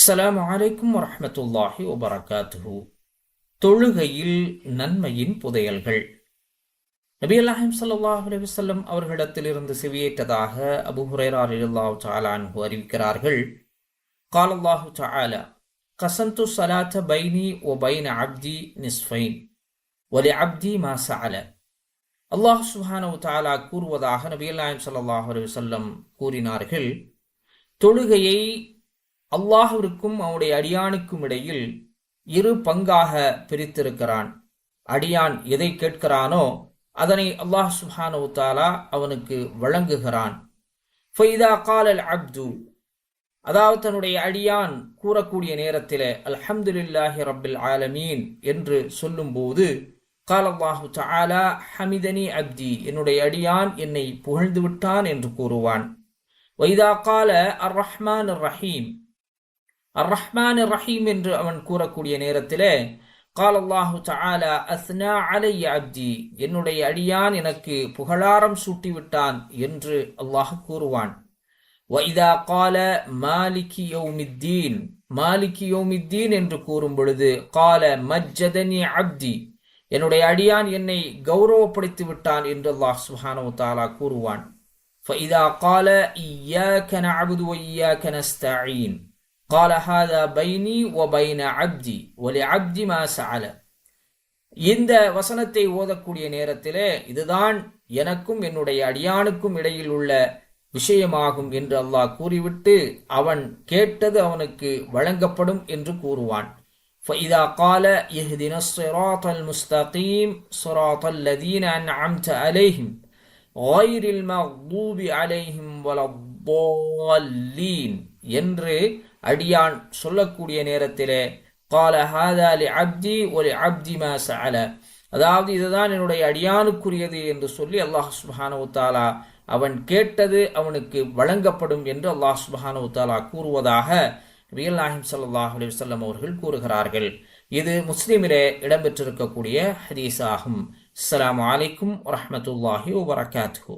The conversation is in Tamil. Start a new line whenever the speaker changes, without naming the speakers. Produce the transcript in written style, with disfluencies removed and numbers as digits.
அஸ்ஸலாமு அலைக்கும் வரஹ்மத்துல்லாஹி வபரகாத்துஹு. தொழுகையில் நன்மையின் புதையல்கள். நபி நாயகம் ஸல்லல்லாஹு அலைஹி வஸல்லம் அவர்களிடத்திலிருந்து செவியேற்றதாக அபூ ஹுரைரா ரலியல்லாஹு தஆலா அன்ஹு அறிவிக்கிறார்கள். قال الله تعالى قسمت الصلاة بيني وبين عبدي نصفين ولعبدي ما سأل. அல்லாஹ் சுப்ஹானஹு வ தஆலா கூறுவதாக நபி நாயகம் ஸல்லல்லாஹு அலைஹி வஸல்லம் கூறினார்கள், தொழுகையை அல்லாஹ்விற்கும் அவனுடைய அடியானுக்கும் இடையில் இரு பங்காக பிரித்திருக்கிறான். அடியான் எதை கேட்கிறானோ அதனை அல்லாஹ் சுப்ஹானஹு வ தஆலா அவனுக்கு வழங்குகிறான். ஃபைதா காலல் அப்து, அதாவது தன்னுடைய அடியான் கூறக்கூடிய நேரத்தில் அல்ஹம்துலில்லாஹி ரப்பில் ஆலமீன் என்று சொல்லும்போது, கால் அல்லாஹு தஆலா ஹமிதனி அப்தி, என்னுடைய அடியான் என்னை புகழ்ந்து விட்டான் என்று கூறுவான். வைதா கால அர் ரஹ்மான் ரஹீம், அர் ரஹ்மான் ரஹீம் என்று அவன் கூறக்கூடிய நேரத்திலே கால் அல்லாஹு தஆலா அஸ்னா அலைய அப்தி, என்னுடைய அடியான் எனக்கு புகழாரம் சூட்டிவிட்டான் என்று அல்லாஹ் கூறுவான். வைதா கால மாலிகி யௌமித்தீன், மாலிகி யௌமித்தீன் என்று கூறும் பொழுது கால மஜ்ஜதனி அப்தி, என்னுடைய அடியான் என்னை கௌரவப்படுத்தி விட்டான் என்று அல்லாஹ் சுப்ஹானஹு வ தஆலா கூறுவான். ஃபஇதா கால இய்யாக நஅபுது வ இய்யாக நஸ்தஈன் قال هذا بيني وبين عبدي ولعبدي ما سأل. இந்த வசனத்தை ஓதக்கூடிய நேரத்திலே இதுதான் எனக்கும் என்னுடைய அடியானுக்கும் இடையில் உள்ள விஷயமாகும் என்று அல்லாஹ் கூறிவிட்டு அவன் கேட்டது அவனுக்கு வழங்கப்படும் என்று கூறுவான். فإذا قال اهدنا الصراط المستقيم صراط الذين أنعمت عليهم غير المغضوب عليهم ولا الضالين என்று அடியான் சொல்லக்கூடிய நேரத்திலே கால ஹாதா லி அப்தி ஒலி அப்தி மா சஅல, அதாவது இதுதான் என்னுடைய அடியானுக்குரியது என்று சொல்லி அல்லாஹ் சுப்ஹானஹு வ தஆலா அவன் கேட்டது அவனுக்கு வழங்கப்படும் என்று அல்லாஹ் சுப்ஹானஹு வ தஆலா கூறுவதாக நபிகள் நாயகம் ஸல்லல்லாஹு அலைஹி வஸல்லம் அவர்கள் கூறுகிறார்கள். இது முஸ்லிமிலே இடம்பெற்றிருக்கக்கூடிய ஹதீஸ் ஆகும். அஸ்ஸலாமு அலைக்கும் வரஹ்மத்துல்லாஹி வபரகாத்துஹு.